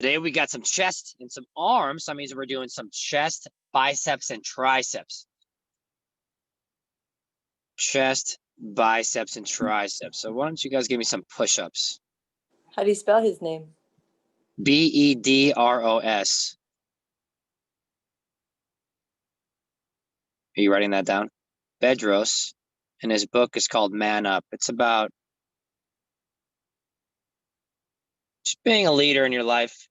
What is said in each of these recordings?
Today we got some chest and some arms. So that means we're doing some chest, biceps, and triceps. Chest, biceps, and triceps. So why don't you guys give me some push-ups? How do you spell his name? Bedros. Are you writing that down? Bedros. And his book is called Man Up. It's about just being a leader in your life.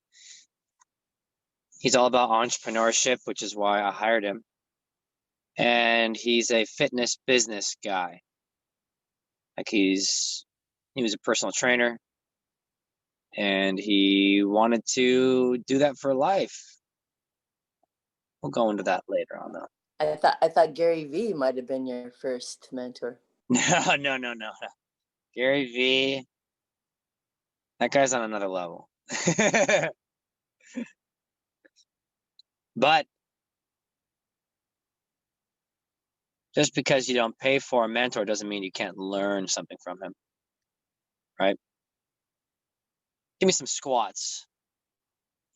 He's all about entrepreneurship, which is why I hired him. And he's a fitness business guy. Like he was a personal trainer, and he wanted to do that for life. We'll go into that later on, though. I thought Gary Vee might have been your first mentor. No. Gary Vee, that guy's on another level. But just because you don't pay for a mentor doesn't mean you can't learn something from him, right? Give me some squats.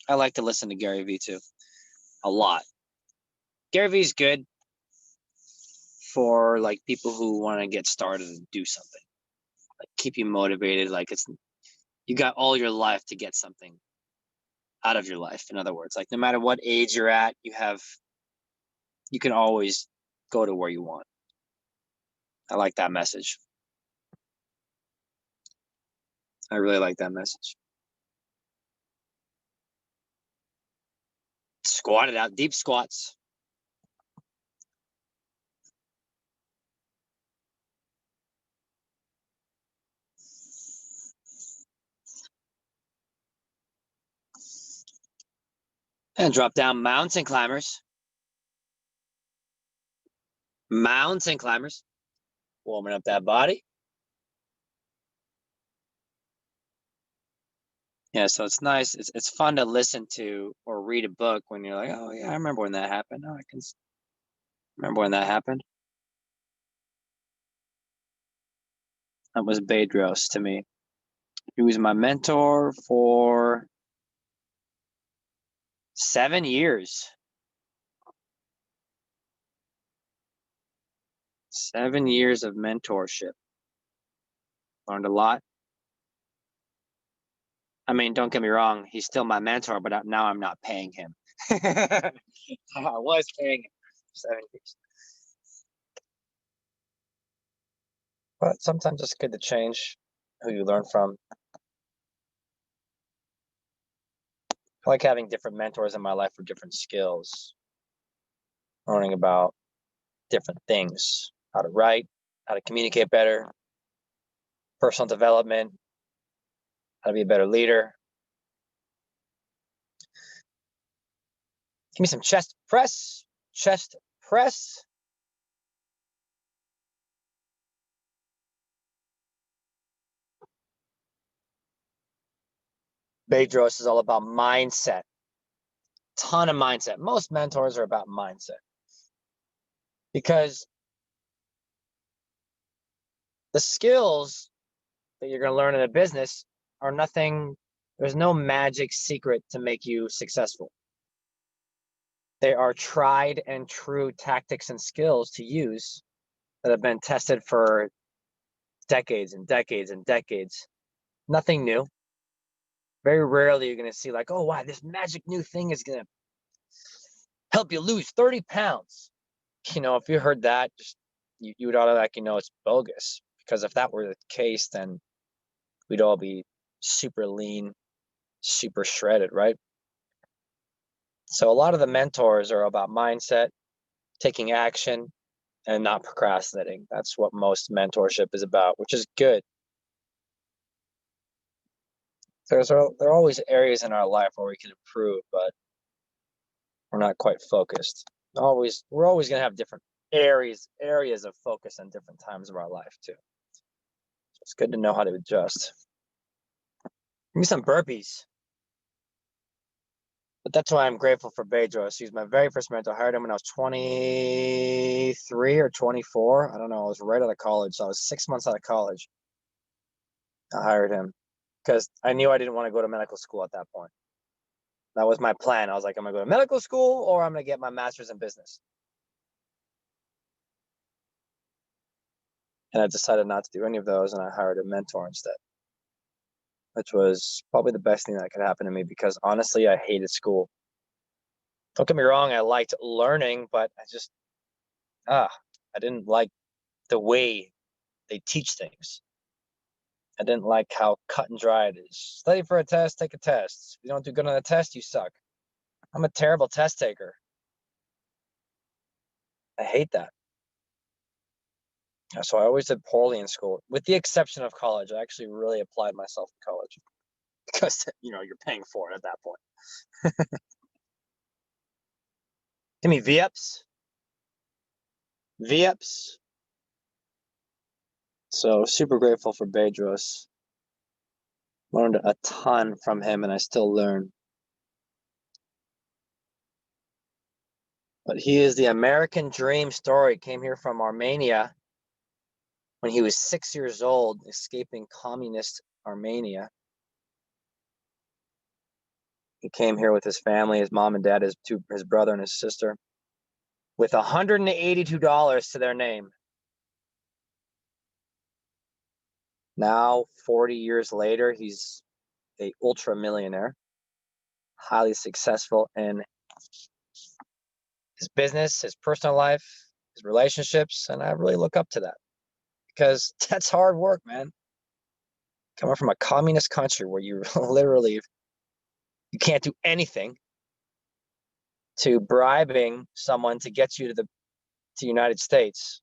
I like to listen to Gary Vee too, a lot. Gary Vee's good for like people who want to get started and do something, like keep you motivated. Like you got all your life to get something out of your life. In other words, like no matter what age you're at, you can always go to where you want. I like that message. I really like that message. Squat it out, deep squats. And drop down mountain climbers. Mountain climbers. Warming up that body. Yeah, so it's nice. It's fun to listen to or read a book when you're like, oh yeah, I remember when that happened. Oh, I can remember when that happened. That was Bedros to me. He was my mentor for 7 years. 7 years of mentorship. Learned a lot. I mean, don't get me wrong, he's still my mentor, but now I'm not paying him. I was paying him for 7 years. But sometimes it's good to change who you learn from. I like having different mentors in my life for different skills. Learning about different things, how to write, how to communicate better, personal development, how to be a better leader. Give me some chest press. Chest press. Bedros is all about mindset. Ton of mindset. Most mentors are about mindset. Because the skills that you're going to learn in a business are nothing, there's no magic secret to make you successful. They are tried and true tactics and skills to use that have been tested for decades and decades and decades. Nothing new. Very rarely you're going to see like, oh, wow, this magic new thing is going to help you lose 30 pounds. You know, if you heard that, just you would automatically know it's bogus. Because if that were the case, then we'd all be super lean, super shredded, right? So a lot of the mentors are about mindset, taking action, and not procrastinating. That's what most mentorship is about, which is good. There are always areas in our life where we can improve, but we're not quite focused. We're always going to have different areas of focus in different times of our life too. So it's good to know how to adjust. Give me some burpees. But that's why I'm grateful for Bedros. He's my very first mentor. I hired him when I was 23 or 24. I don't know. I was right out of college. So I was 6 months out of college. I hired him because I knew I didn't want to go to medical school at that point. That was my plan. I was like, I'm gonna go to medical school or I'm gonna get my master's in business. And I decided not to do any of those, and I hired a mentor instead, which was probably the best thing that could happen to me because honestly, I hated school. Don't get me wrong, I liked learning, but I didn't like the way they teach things. I didn't like how cut and dry it is. Study for a test, take a test. If you don't do good on a test, you suck. I'm a terrible test taker. I hate that. So I always did poorly in school, with the exception of college. I actually really applied myself in college because, you're paying for it at that point. Give me V-ups. V-ups. So super grateful for Bedros. Learned a ton from him, and I still learn. But he is the American dream story. Came here from Armenia when he was 6 years old, escaping communist Armenia. He came here with his family, his mom and dad, his brother and his sister, with $182 to their name. Now, 40 years later, he's a ultra millionaire, highly successful in his business, his personal life, his relationships, and I really look up to that because that's hard work, man. Coming from a communist country where you literally you can't do anything, to bribing someone to get you to the United States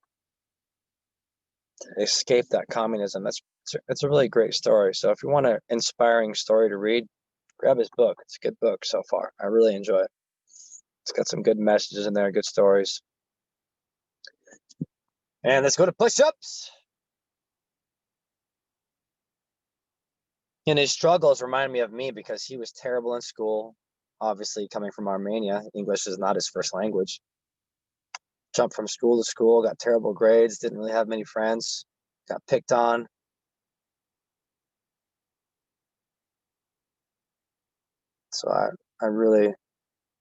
to escape that communism. That's a really great story. So if you want an inspiring story to read, grab his book. It's a good book so far. I really enjoy it. It's got some good messages in there, good stories. And let's go to push-ups. And his struggles remind me of me because he was terrible in school. Obviously, coming from Armenia, English is not his first language. Jumped from school to school, got terrible grades, didn't really have many friends, got picked on. So I really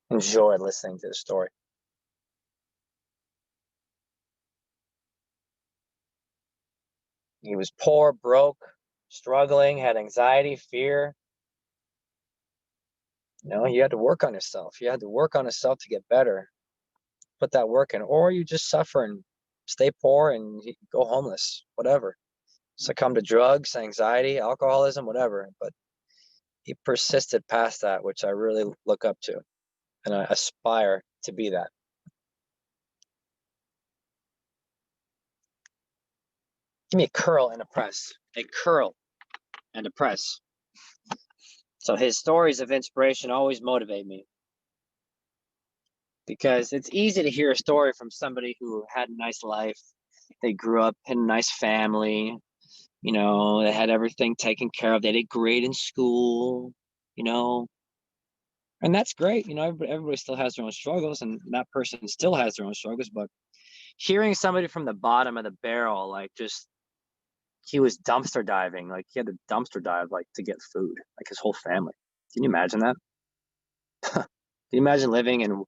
enjoyed listening to the story. He was poor, broke, struggling, had anxiety, fear. You had to work on yourself. You had to work on yourself to get better. Put that work in, or you just suffer and stay poor and go homeless, whatever. Succumb to drugs, anxiety, alcoholism, whatever. But he persisted past that, which I really look up to, and I aspire to be that. Give me a curl and a press. A curl and a press. So his stories of inspiration always motivate me, because it's easy to hear a story from somebody who had a nice life. They grew up in a nice family. They had everything taken care of. They did great in school, and that's great. Everybody still has their own struggles, and that person still has their own struggles. But hearing somebody from the bottom of the barrel, like he was dumpster diving, like he had to dumpster dive, like to get food, like his whole family. Can you imagine that? Can you imagine living in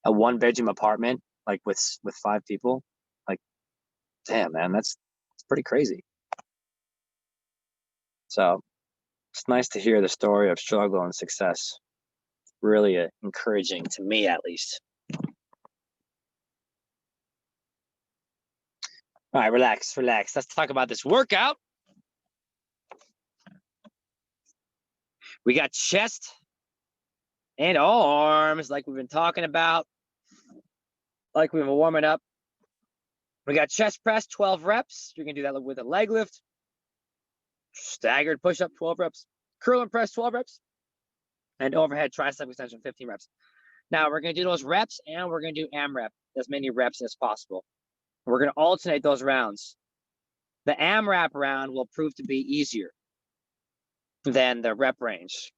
a one-bedroom apartment, like with 5 people? Like, damn, man, it's pretty crazy. So it's nice to hear the story of struggle and success. Really encouraging to me, at least. All right, relax. Let's talk about this workout. We got chest and arms, like we've been talking about, like we've been warming up. We got chest press, 12 reps. You're going to do that with a leg lift. Staggered push-up, 12 reps. Curl and press, 12 reps. And overhead tricep extension, 15 reps. Now, we're going to do those reps, and we're going to do AMRAP, as many reps as possible. We're going to alternate those rounds. The AMRAP round will prove to be easier than the rep range.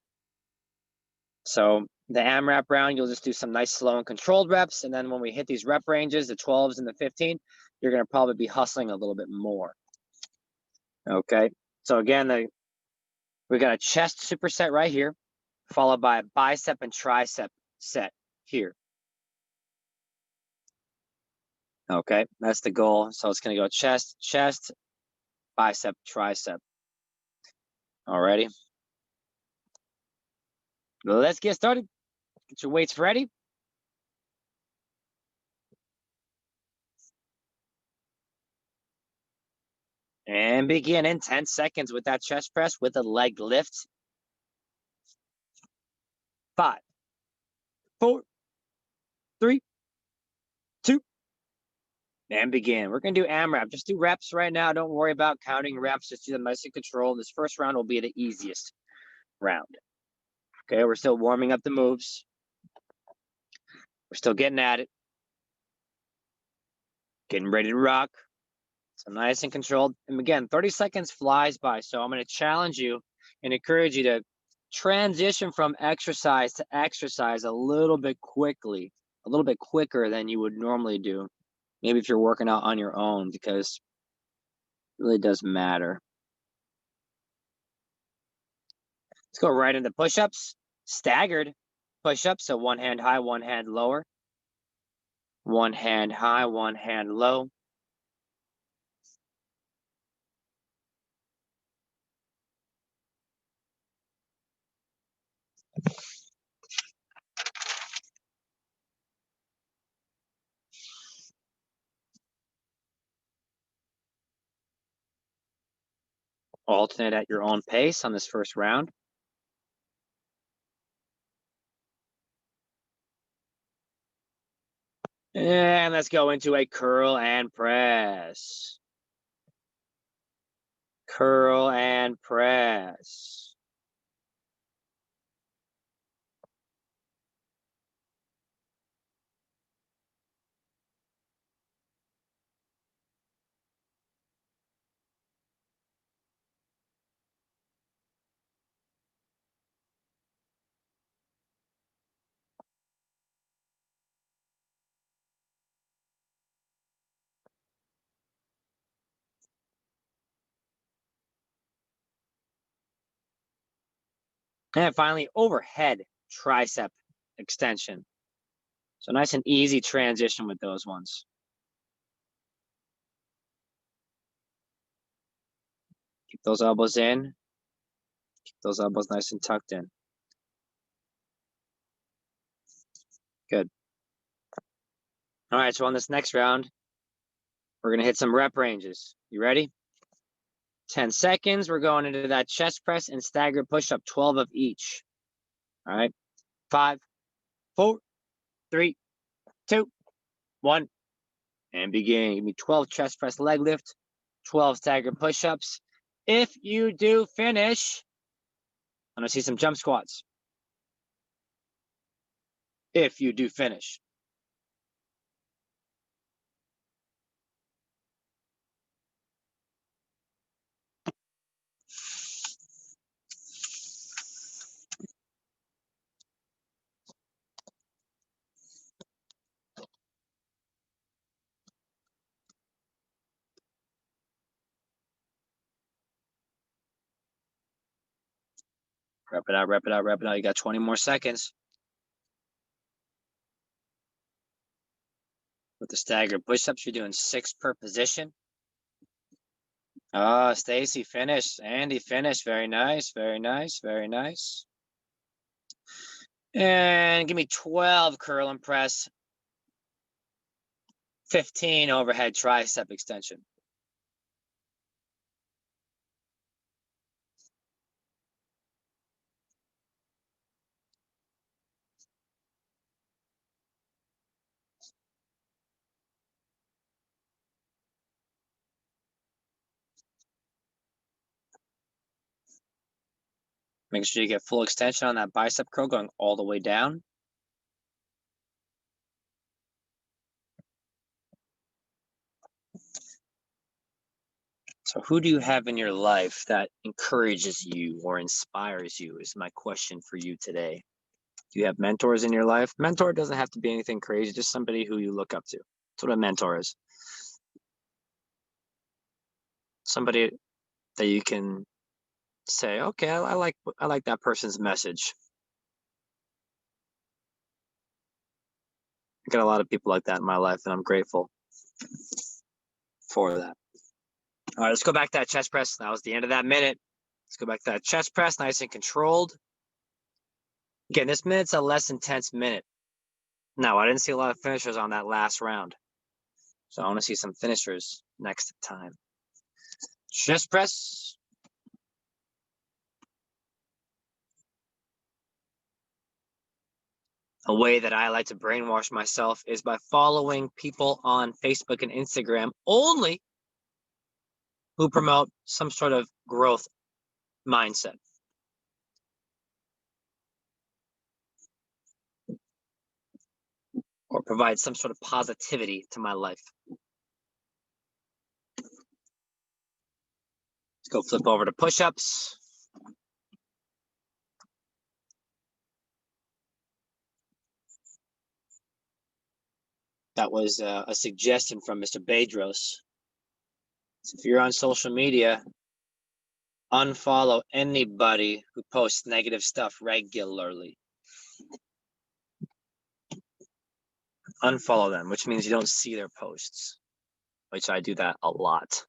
So the AMRAP round, you'll just do some nice slow and controlled reps. And then when we hit these rep ranges, the 12s and the 15, you're going to probably be hustling a little bit more. Okay. So again, we got a chest superset right here. followed by a bicep and tricep set here. Okay, that's the goal. So it's going to go chest, chest, bicep, tricep. Alrighty. Let's get started. Get your weights ready. And begin in 10 seconds with that chest press with a leg lift. 5, 4, 3, 2, and begin. We're going to do AMRAP. Just do reps right now. Don't worry about counting reps. Just do them nice and controlled. This first round will be the easiest round. Okay, we're still warming up the moves. We're still getting at it. Getting ready to rock. So nice and controlled. And again, 30 seconds flies by. So I'm going to challenge you and encourage you to transition from exercise to exercise a little bit quickly, a little bit quicker than you would normally do. Maybe if you're working out on your own, because it really does matter. Let's go right into push-ups. Staggered push-ups. So one hand high, one hand lower. One hand high, one hand low. Alternate at your own pace on this first round. And let's go into a curl and press. Curl and press. And finally, overhead tricep extension. So nice and easy transition with those ones. Keep those elbows in. Keep those elbows nice and tucked in. Good. All right, so on this next round, we're going to hit some rep ranges. You ready? 10 seconds. We're going into that chest press and staggered push-up, 12 of each. All right. 5, 4, 3, 2, 1. And begin. Give me 12 chest press leg lift, 12 staggered push-ups. If you do finish, I'm going to see some jump squats. If you do finish. Rep it out, rep it out, rep it out. You got 20 more seconds. With the staggered push-ups, you're doing 6 per position. Oh, Stacy finished. Andy finished. Very nice, very nice, very nice. And give me 12 curl and press, 15 overhead tricep extension. Make sure you get full extension on that bicep curl going all the way down. So who do you have in your life that encourages you or inspires you is my question for you today. Do you have mentors in your life? Mentor doesn't have to be anything crazy, just somebody who you look up to. That's what a mentor is. Somebody that you can say, okay, I like that person's message. I got a lot of people like that in my life, and I'm grateful for that. All right, let's go back to that chest press. That was the end of that minute. Let's go back to that chest press, nice and controlled. Again, this minute's a less intense minute. No, I didn't see a lot of finishers on that last round. So I want to see some finishers next time. Chest press. A way that I like to brainwash myself is by following people on Facebook and Instagram only who promote some sort of growth mindset. Or provide some sort of positivity to my life. Let's go flip over to push-ups. That was a suggestion from Mr. Bedros. So if you're on social media, unfollow anybody who posts negative stuff regularly. Unfollow them, which means you don't see their posts, which I do that a lot.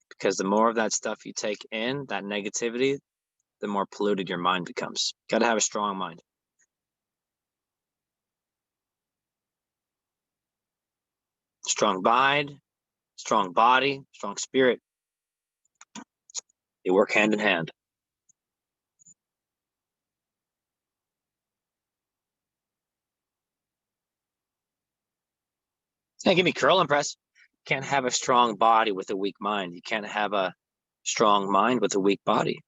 Because the more of that stuff you take in, that negativity, the more polluted your mind becomes. Got to have a strong mind. Strong mind, strong body, strong spirit. They work hand in hand. Hey, give me curl and press. Can't have a strong body with a weak mind. You can't have a strong mind with a weak body.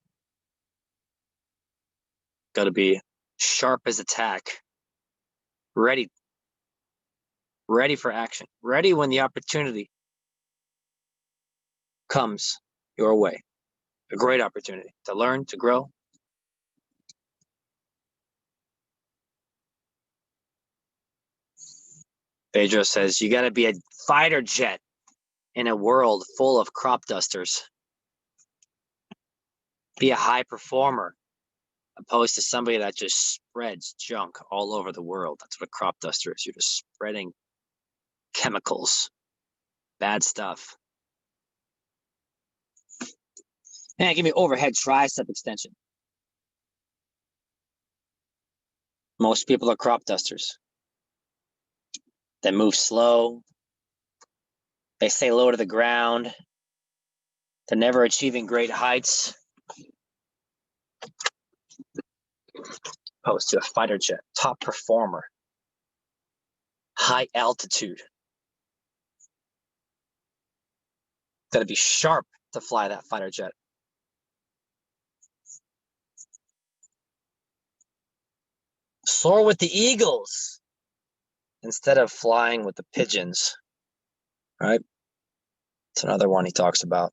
Got to be sharp as a tack. Ready for action. Ready when the opportunity comes your way. A great opportunity to learn, to grow. Pedro says, you got to be a fighter jet in a world full of crop dusters. Be a high performer, opposed to somebody that just spreads junk all over the world. That's what a crop duster is. You're just spreading chemicals, bad stuff. And give me overhead tricep extension. Most people are crop dusters. They move slow. They stay low to the ground. They're never achieving great heights. Opposed to a fighter jet, top performer, high altitude. Got to be sharp to fly that fighter jet. Soar with the eagles instead of flying with the pigeons, right? It's another one he talks about.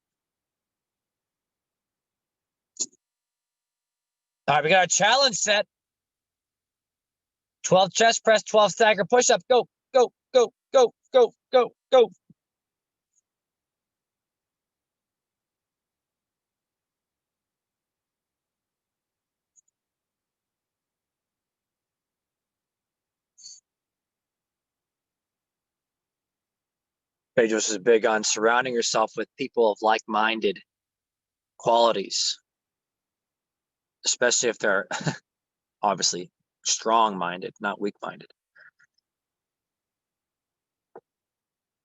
All right, we got a challenge set. 12 chest press, 12 stagger push-up. Go, go, go, go, go, go, go. Pedros is big on surrounding yourself with people of like-minded qualities, especially if they're obviously strong-minded, not weak-minded.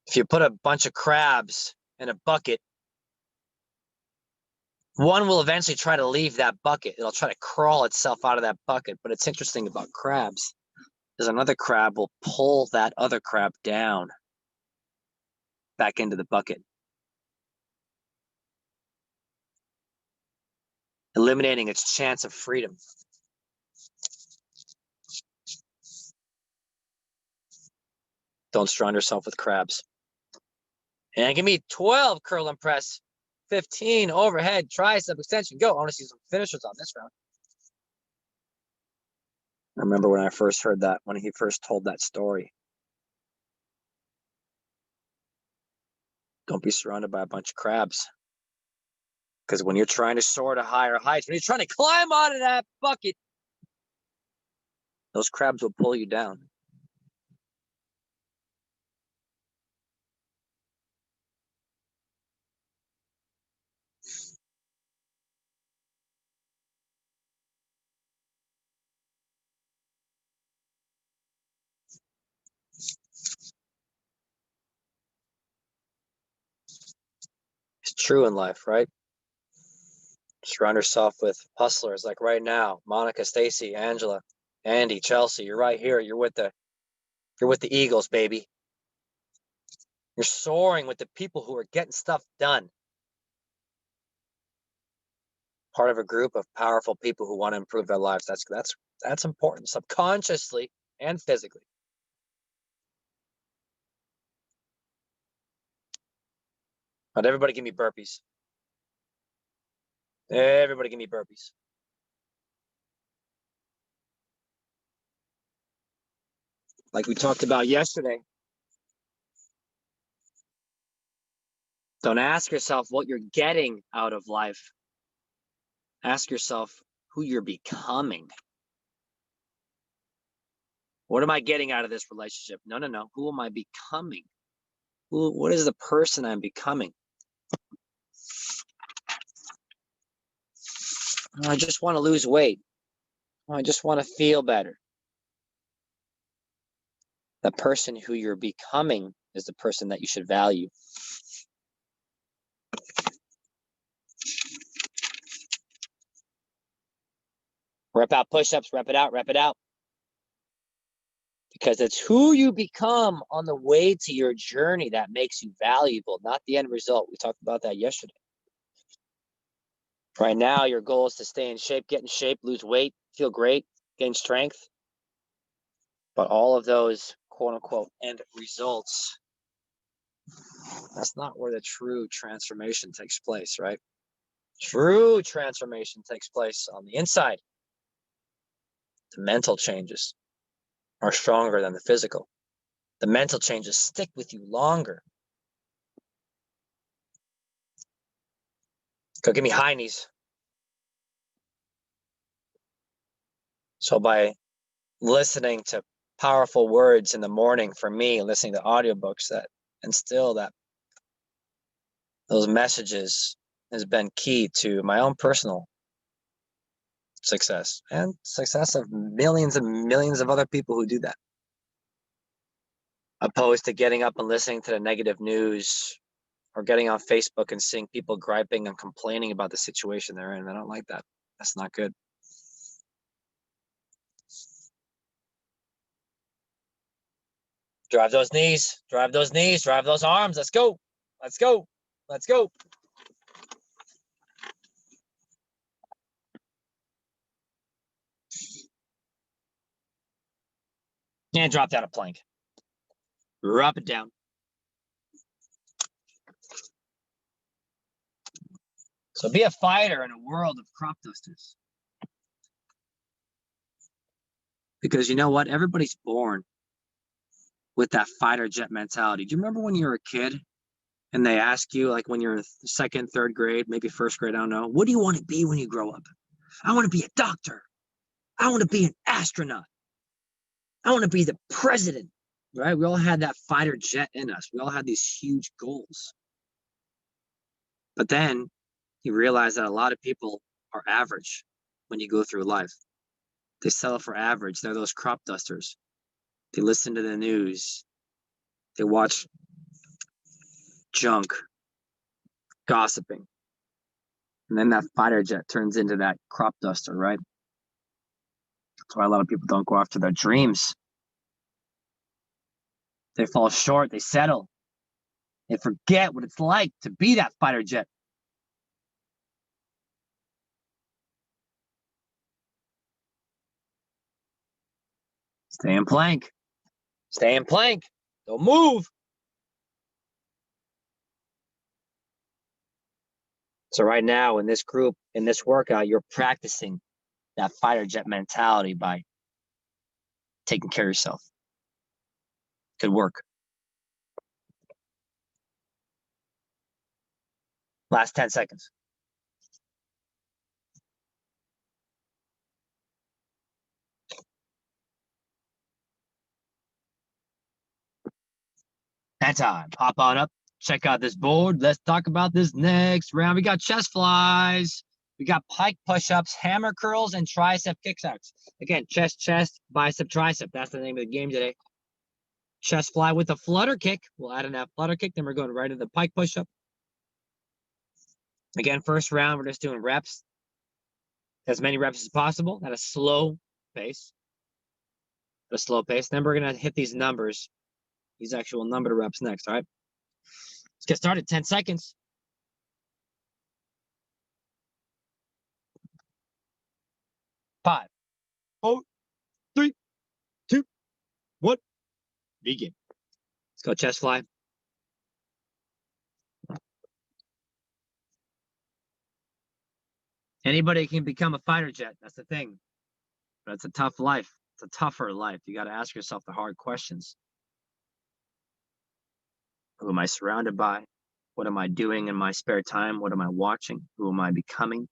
If you put a bunch of crabs in a bucket, one will eventually try to leave that bucket. It'll try to crawl itself out of that bucket. But it's interesting about crabs is another crab will pull that other crab down back into the bucket, eliminating its chance of freedom. Don't surround yourself with crabs. And give me 12 curl and press, 15 overhead tricep extension. Go. I want to see some finishers on this round. I remember when I first heard that, when he first told that story. Don't be surrounded by a bunch of crabs. Because when you're trying to soar to higher heights, when you're trying to climb out of that bucket, Those crabs will pull you down. It's true in life, right? Surround yourself with hustlers like right now, Monica, Stacy, Angela, Andy, Chelsea. You're right here. You're with the Eagles, baby. You're soaring with the people who are getting stuff done. Part of a group of powerful people who want to improve their lives. That's important, subconsciously and physically. But everybody give me burpees. Everybody give me burpees. Like we talked about yesterday. Don't ask yourself what you're getting out of life. Ask yourself who you're becoming. What am I getting out of this relationship? No. Who am I becoming? What is the person I'm becoming? I just want to lose weight. I just want to feel better. The person who you're becoming is the person that you should value. Rep out push-ups, rep it out, rep it out. Because it's who you become on the way to your journey that makes you valuable, not the end result. We talked about that yesterday. Right now, your goal is to stay in shape, get in shape, lose weight, feel great, gain strength. But all of those quote unquote end results, that's not where the true transformation takes place, right? True transformation takes place on the inside. The mental changes are stronger than the physical. The mental changes stick with you longer. Go give me high knees. So by listening to powerful words in the morning, for me, listening to audiobooks that instill that those messages has been key to my own personal success and success of millions and millions of other people who do that. Opposed to getting up and listening to the negative news or getting on Facebook and seeing people griping and complaining about the situation they're in. I don't like that. That's not good. Drive those knees, drive those knees, drive those arms. Let's go. Let's go. Let's go. And drop down a plank. Drop it down. So be a fighter in a world of crop dusters. Because you know what? Everybody's born with that fighter jet mentality. Do you remember when you were a kid and they ask you, like when you're in second, third grade, maybe first grade, I don't know, what do you want to be when you grow up? I want to be a doctor. I want to be an astronaut. I want to be the president, right? We all had that fighter jet in us. We all had these huge goals. But then you realize that a lot of people are average when you go through life. They settle for average. They're those crop dusters. They listen to the news. They watch junk, gossiping. And then that fighter jet turns into that crop duster, right? That's why a lot of people don't go after their dreams. They fall short. They settle. They forget what it's like to be that fighter jet. Stay in plank. Stay in plank. Don't move. So right now in this group, in this workout, you're practicing that fighter jet mentality by taking care of yourself. Good work. Last 10 seconds. Bedtime. Hop on up. Check out this board. Let's talk about this next round. We got chest flies. We got pike push-ups, hammer curls, and tricep kickbacks. Again, chest, bicep, tricep. That's the name of the game today. Chest fly with a flutter kick. We'll add in that flutter kick. Then we're going right into the pike push-up. Again, first round, we're just doing reps. As many reps as possible at a slow pace. Then we're going to hit these numbers, these actual numbered reps next, all right? Let's get started. 10 seconds. 5, 4, 3, 2, 1. Begin. Let's go chest fly. Anybody can become a fighter jet. That's the thing. But it's a tough life. It's a tougher life. You got to ask yourself the hard questions. Who am I surrounded by? What am I doing in my spare time? What am I watching? Who am I becoming?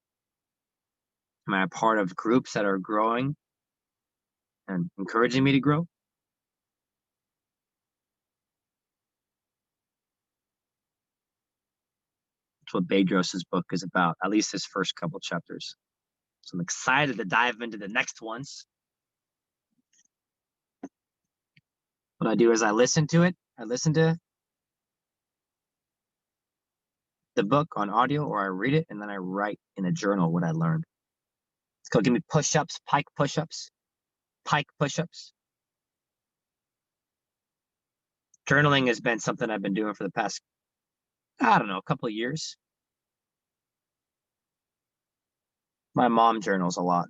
Am I a part of groups that are growing and encouraging me to grow? That's what Bedros's book is about, at least his first couple chapters. So I'm excited to dive into the next ones. What I do is I listen to it. I listen to the book on audio, or I read it, and then I write in a journal what I learned. Let's go. Give me push-ups, pike push-ups, pike push-ups. Journaling has been something I've been doing for the past, I don't know, a couple of years. My mom journals a lot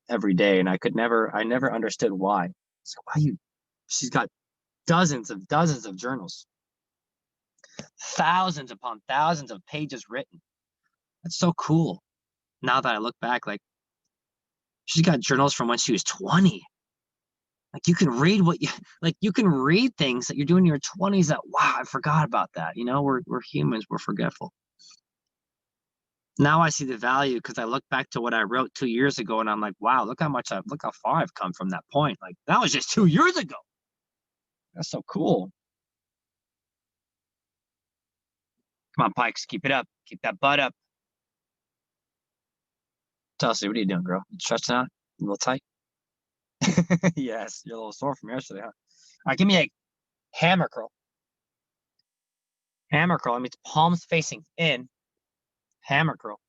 every day, and I never understood why. So she's got dozens of journals, thousands upon thousands of pages written. That's so cool. Now that I look back, like, she's got journals from when she was 20. Like, you can read you can read things that you're doing in your 20s that, wow, I forgot about that. You know, we're humans, we're forgetful. Now I see the value because I look back to what I wrote 2 years ago, and I'm like, wow, look how far I've come from that point. Like, that was just 2 years ago. That's so cool. Come on, Pikes, keep it up. Keep that butt up. Chelsea, what are you doing, girl? You stretching out? A little tight? Yes, you're a little sore from yesterday, huh? All right, give me a hammer curl. Hammer curl, I mean, it's palms facing in. Hammer curl.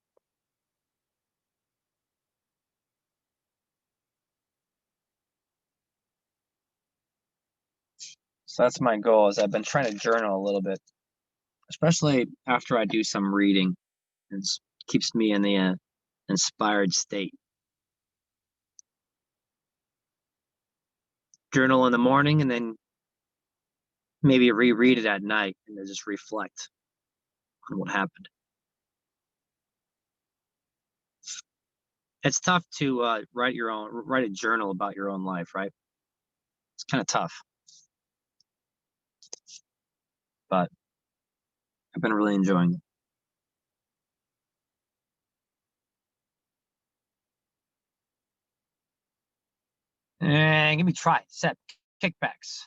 So that's my goal, is I've been trying to journal a little bit, especially after I do some reading. It keeps me in the inspired state. Journal in the morning, and then maybe reread it at night and then just reflect on what happened. It's tough to write a journal about your own life, right? It's kind of tough, but I've been really enjoying it. And give me tricep kickbacks.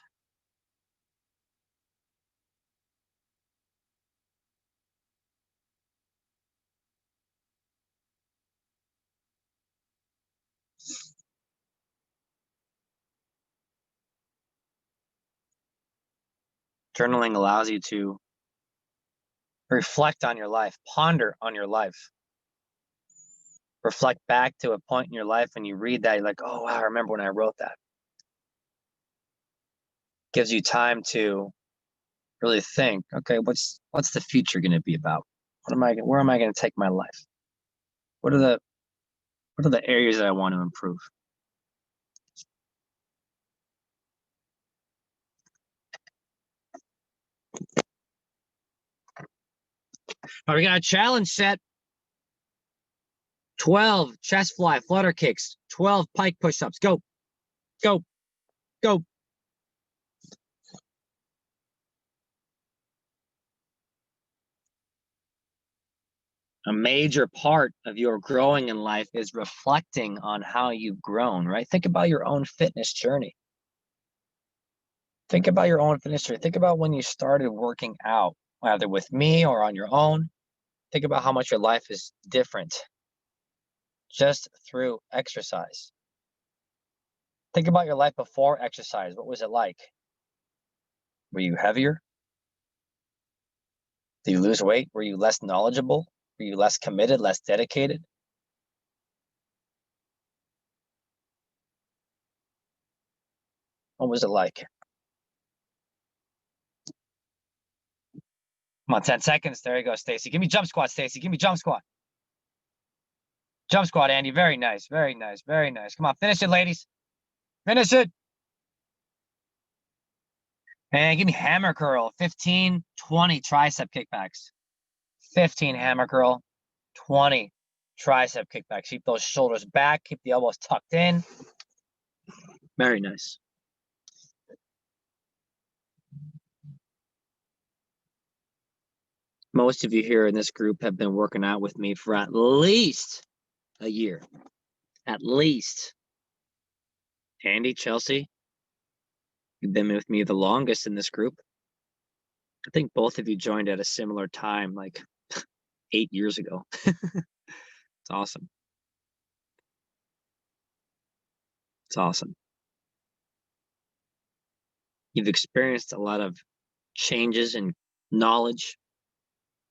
Journaling allows you to reflect on your life, ponder on your life. Reflect back to a point in your life, and you read that, you're like, oh, wow, I remember when I wrote that. Gives you time to really think, okay, what's the future going to be about? Where am I going to take my life? What are the areas that I want to improve? All right, we got a challenge set. 12 chest fly flutter kicks, 12 pike push-ups. Go, go, go. A major part of your growing in life is reflecting on how you've grown, right? Think about your own fitness journey. Think about your own fitness journey. Think about when you started working out, either with me or on your own. Think about how much your life is different just through exercise. Think about your life before exercise. What was it like? Were you heavier? Did you lose weight? Were you less knowledgeable? Were you less committed, less dedicated? What was it like? Come on, 10 seconds. There you go, Stacy. Give me jump squat, Stacy. Give me jump squat. Jump squat, Andy. Very nice. Very nice. Very nice. Come on, finish it, ladies. Finish it. And give me hammer curl. 15, 20 tricep kickbacks. 15 hammer curl, 20 tricep kickbacks. Keep those shoulders back. Keep the elbows tucked in. Very nice. Most of you here in this group have been working out with me for at least a year. At least. Andy, Chelsea, you've been with me the longest in this group. I think both of you joined at a similar time, like 8 years ago. It's awesome. It's awesome. You've experienced a lot of changes in knowledge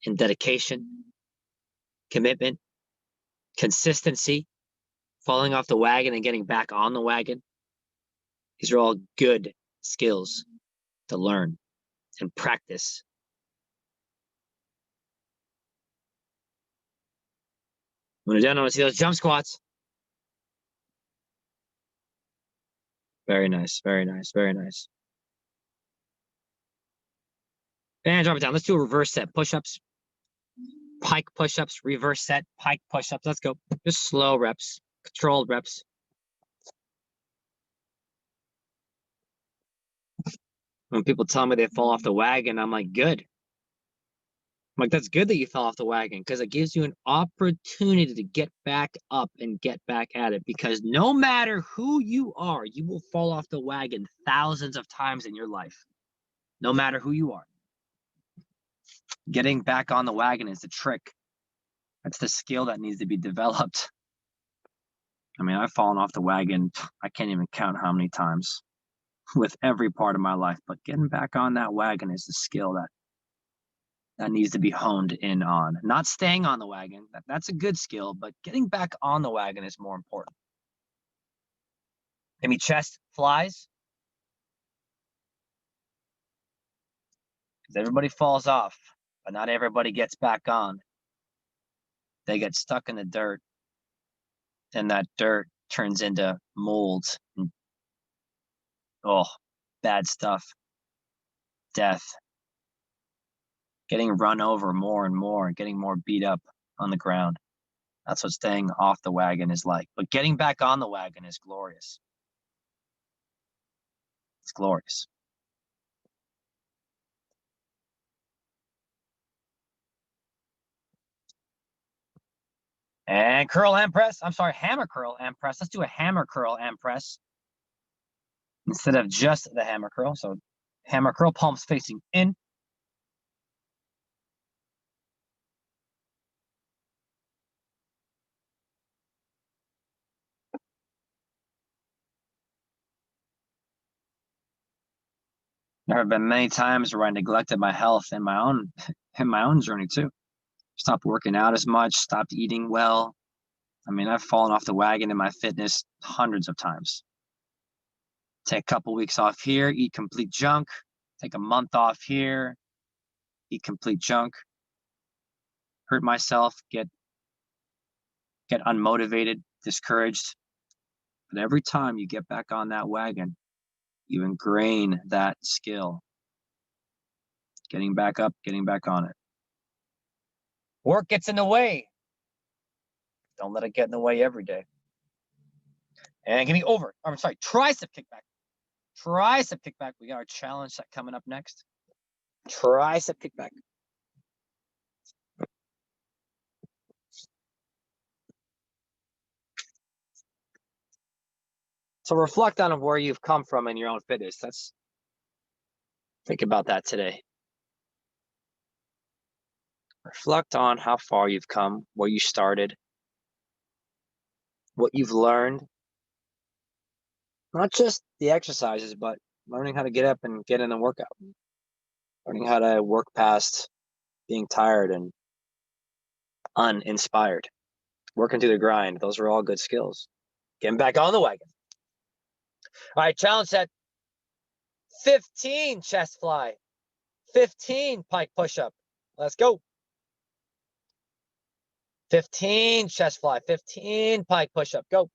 and dedication, commitment, consistency, falling off the wagon and getting back on the wagon. These are all good skills to learn and practice. When you're done, I want to see those jump squats. Very nice, very nice, very nice. And drop it down. Let's do a reverse set. Push-ups. Pike push-ups, reverse set, pike push-ups. Let's go. Just slow reps, controlled reps. When people tell me they fall off the wagon, I'm like, good. I'm like, that's good that you fell off the wagon because it gives you an opportunity to get back up and get back at it. Because no matter who you are, you will fall off the wagon thousands of times in your life. No matter who you are. Getting back on the wagon is the trick. That's the skill that needs to be developed. I mean, I've fallen off the wagon. I can't even count how many times with every part of my life, but getting back on that wagon is the skill that needs to be honed in on. Not staying on the wagon, that's a good skill, but getting back on the wagon is more important. Give me chest flies. Because everybody falls off, but not everybody gets back on. They get stuck in the dirt, and that dirt turns into mold and bad stuff, death, getting run over more and more, getting more beat up on the ground. That's what staying off the wagon is like. But getting back on the wagon is glorious. It's glorious. And curl and press. I'm sorry, hammer curl and press. Let's do a hammer curl and press instead of just the hammer curl. So hammer curl, palms facing in. There have been many times where I neglected my health in my own journey too. Stopped working out as much, stopped eating well. I mean, I've fallen off the wagon in my fitness hundreds of times. Take a couple weeks off here, eat complete junk. Take a month off here, eat complete junk. Hurt myself, get unmotivated, discouraged. But every time you get back on that wagon, you ingrain that skill. Getting back up, getting back on it. Work gets in the way. Don't let it get in the way every day. And give me tricep kickback. Tricep kickback. We got our challenge set coming up next. Tricep kickback. So reflect on where you've come from in your own fitness. Think about that today. Reflect on how far you've come, where you started, what you've learned. Not just the exercises, but learning how to get up and get in the workout. Learning how to work past being tired and uninspired. Working through the grind. Those are all good skills. Getting back on the wagon. All right, challenge set. 15 chest fly. 15 pike push-up. Let's go. 15 chest fly. 15 pike push-up. Go.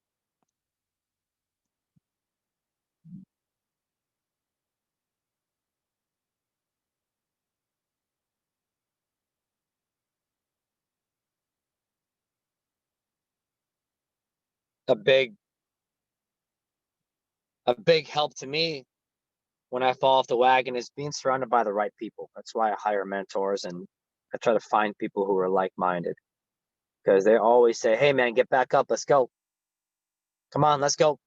A big help to me when I fall off the wagon is being surrounded by the right people. That's why I hire mentors and I try to find people who are like-minded, because they always say, hey man, get back up. Let's go. Come on, let's go.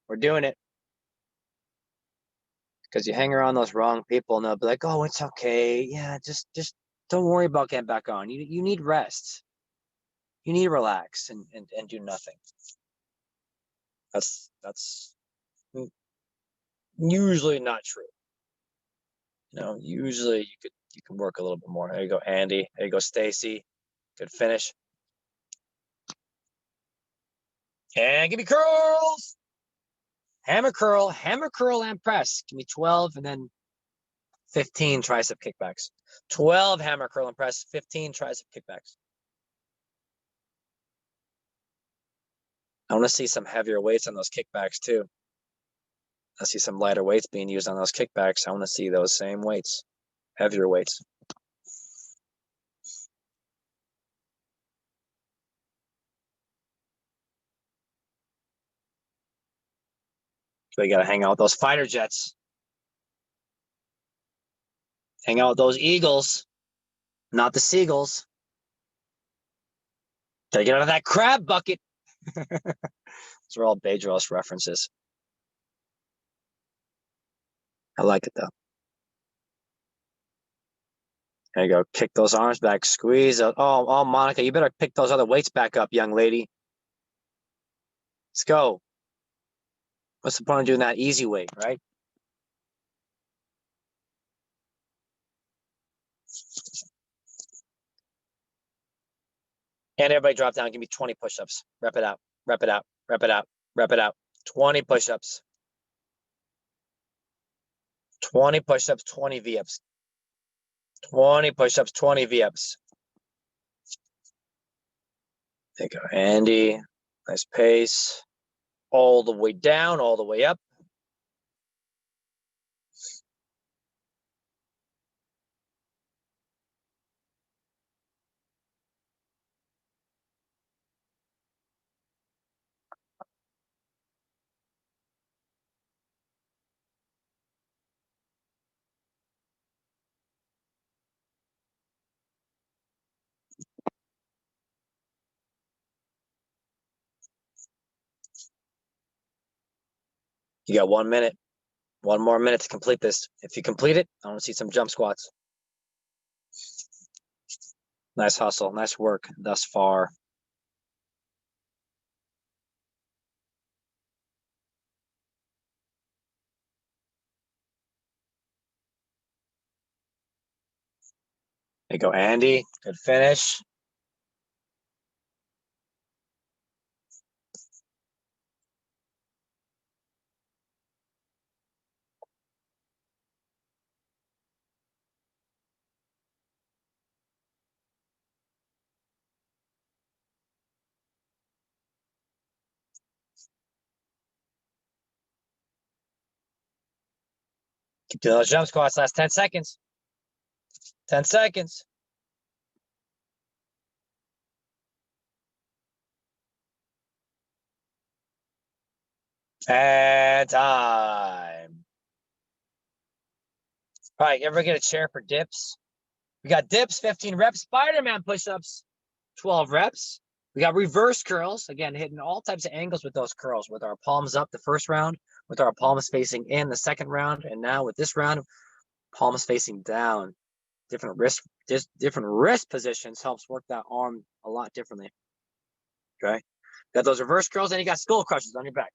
We're doing it. Because you hang around those wrong people and they'll be like, oh, it's okay. Yeah, just don't worry about getting back on. You need rest. You need to relax and do nothing. That's usually not true. Usually you can work a little bit more. There you go, Andy. There you go, Stacy. Good finish. And give me curls. Hammer curl, and press. Give me 12 and then 15 tricep kickbacks. 12 hammer curl and press, 15 tricep kickbacks. I want to see some heavier weights on those kickbacks too. I see some lighter weights being used on those kickbacks. I want to see those same weights, heavier weights. So you got to hang out with those fighter jets. Hang out with those eagles, not the seagulls. Gotta get out of that crab bucket. Those are all Bedros references. I like it though. There you go. Kick those arms back. Squeeze. Oh, Monica, you better pick those other weights back up, young lady. Let's go. What's the point of doing that easy weight, right? And everybody drop down. Give me 20 push-ups. Rep it out. Rep it out. Rep it out. Rep it out. 20 push-ups. 20 push-ups, 20 V-ups. 20 push-ups, 20 V-ups. There you go, Andy. Nice pace. All the way down, all the way up. You got 1 minute. 1 more minute to complete this. If you complete it, I want to see some jump squats. Nice hustle. Nice work thus far. There you go, Andy. Good finish. Keep doing those jump squats. Last 10 seconds. 10 seconds. And time. All right, everybody get a chair for dips. We got dips, 15 reps. Spiderman push-ups, 12 reps. We got reverse curls. Again, hitting all types of angles with those curls. With our palms up the first round, with our palms facing in the second round, and now with this round, Palms facing down. Different wrist positions helps work that arm a lot differently. Okay. Got those reverse curls, and you got skull crushers on your back.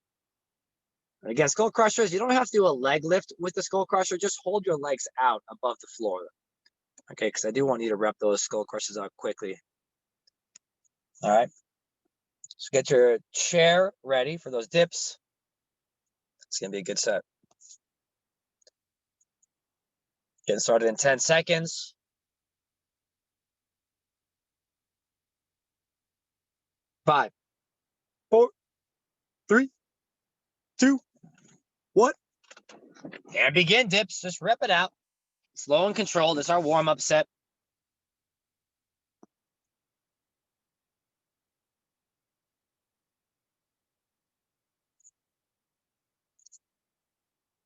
And again, skull crushers, you don't have to do a leg lift with the skull crusher. Just hold your legs out above the floor. Okay, because I do want you to rep those skull crushers out quickly. All right. So get your chair ready for those dips. It's going to be a good set. Getting started in 10 seconds. 5, 4, 3, 2, 1. And begin dips. Just rep it out. Slow and controlled. This is our warm-up set.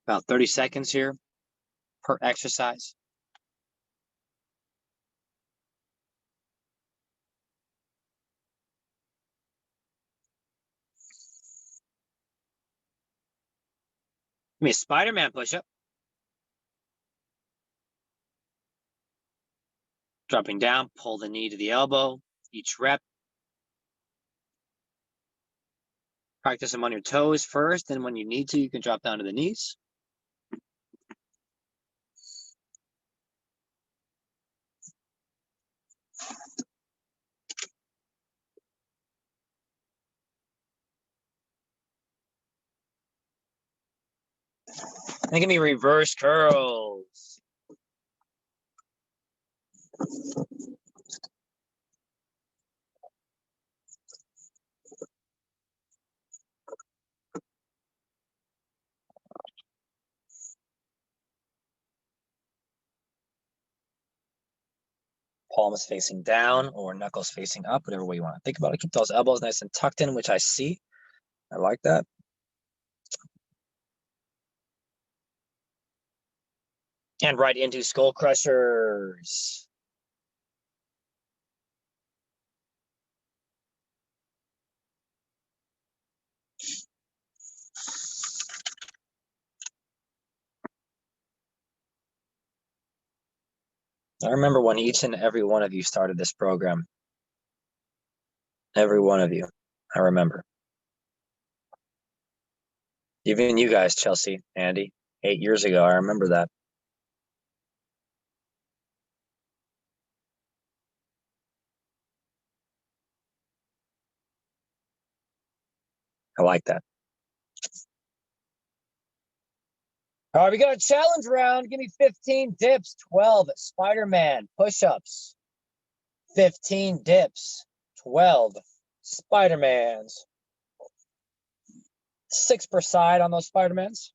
About 30 seconds here per exercise. Give me a Spiderman push-up. Dropping down, pull the knee to the elbow. Each rep. Practice them on your toes first, and when you need to, you can drop down to the knees. And give me reverse curls. Palms facing down or knuckles facing up, whatever way you want to think about it. Keep those elbows nice and tucked in, which I see. I like that. And right into skull crushers. I remember when each and every one of you started this program. Every one of you. I remember. Even you guys, Chelsea, Andy, 8 years ago. I remember that. I like that. All right, we got a challenge round. Give me 15 dips, 12 Spider-Man push-ups, 15 dips, 12 Spider-Mans. 6 per side on those Spider-Mans.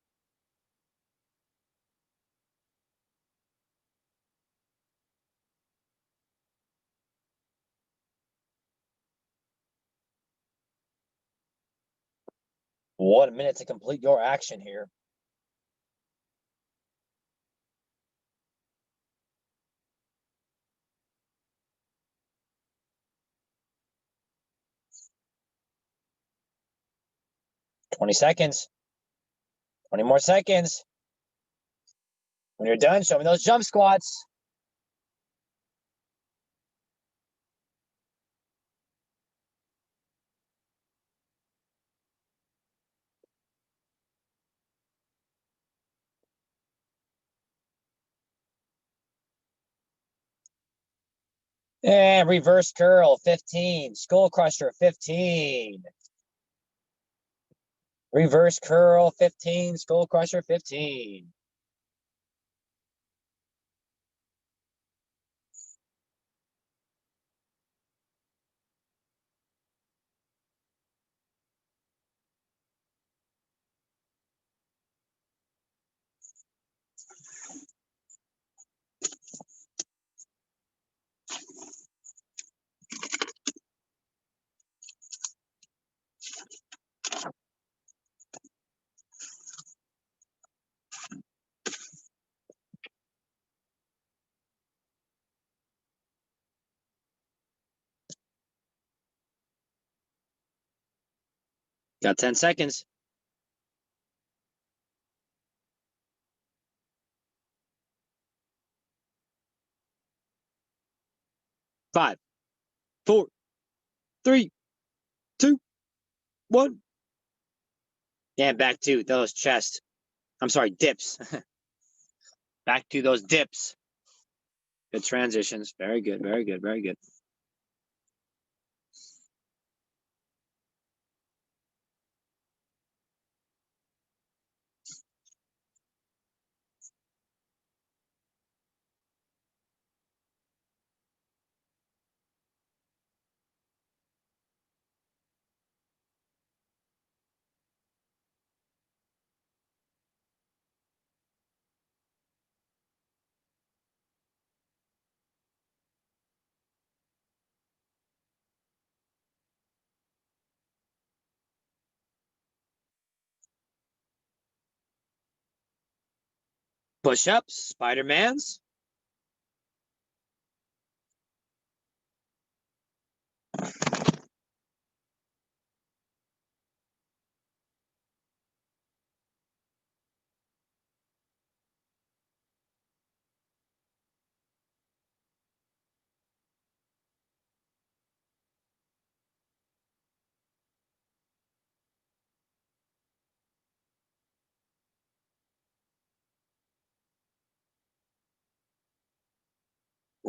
One minute to complete your action here. $20 seconds. 20 more seconds. When you're done, show me those jump squats. And reverse curl, 15. Skull crusher, 15. Reverse curl, 15. Skull crusher, 15. Got 10 seconds. 5, 4, 3, 2, 1. And back to those chest. I'm sorry, dips. Back to those dips. Good transitions. Very good, very good, very good. Push-ups, Spidermans.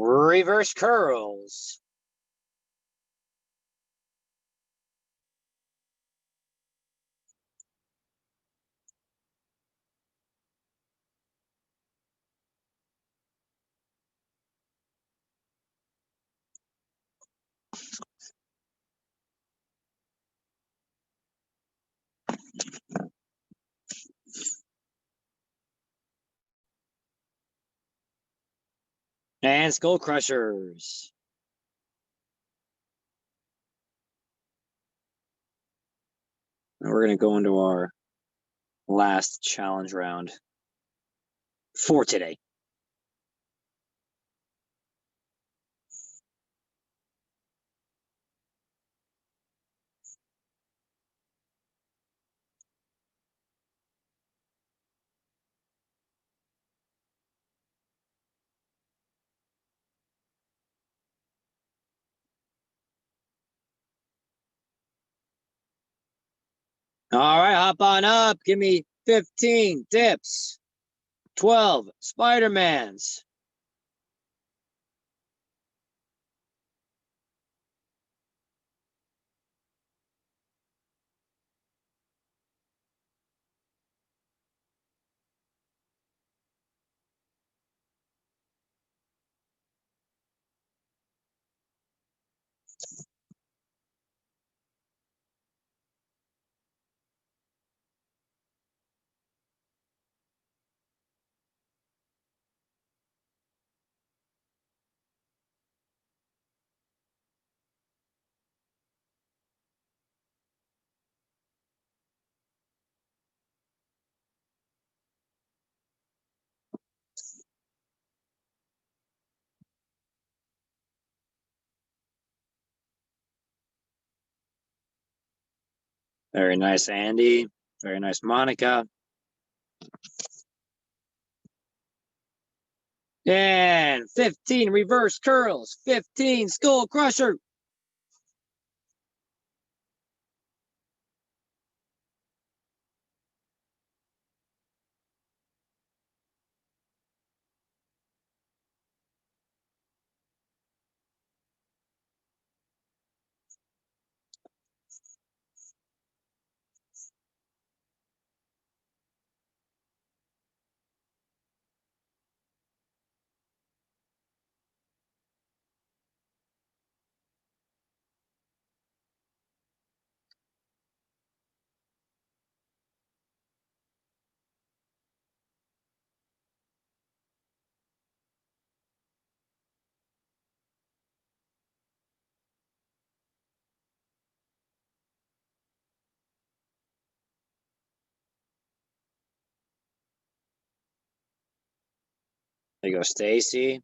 Reverse curls. And skull crushers. And we're going to go into our last challenge round for today. All right, hop on up. Give me 15 dips, 12 Spidermans. Very nice, Andy. Very nice, Monica. And 15 reverse curls, 15 skull crusher. There you go, Stacy.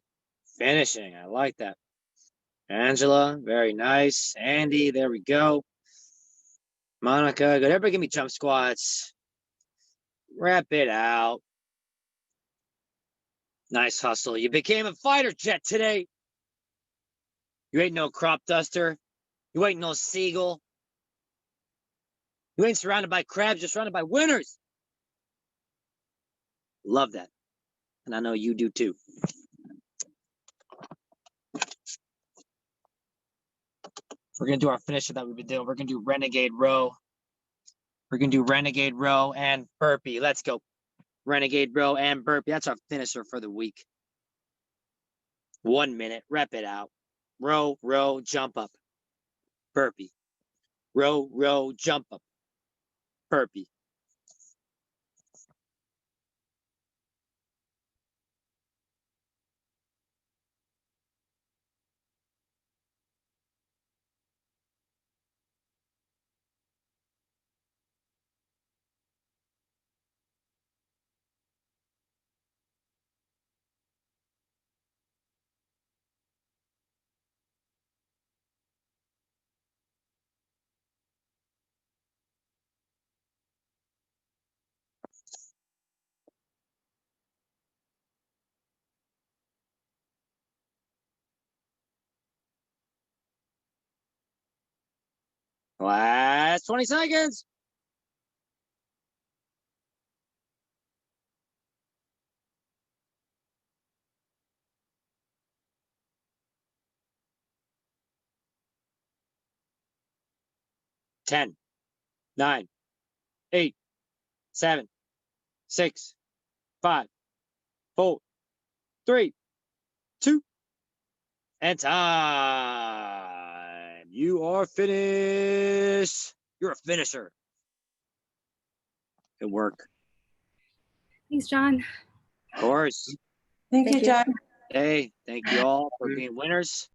Finishing. I like that. Angela, very nice. Andy, there we go. Monica, good. Everybody give me jump squats. Wrap it out. Nice hustle. You became a fighter jet today. You ain't no crop duster. You ain't no seagull. You ain't surrounded by crabs, you're surrounded by winners. Love that. And I know you do too. We're going to do our finisher that we've been doing. We're going to do renegade row. We're going to do renegade row and burpee. Let's go. Renegade row and burpee. That's our finisher for the week. 1 minute. Rep it out. Row, row, jump up. Burpee. Row, row, jump up. Burpee. Last 20 seconds. Ten, 9, 8, 7, 6, 5, 4, 3, 2, and time. You are finished. You're a finisher. Good work. Thanks, John. Of course. Thank you, John. Hey, thank you all for being winners.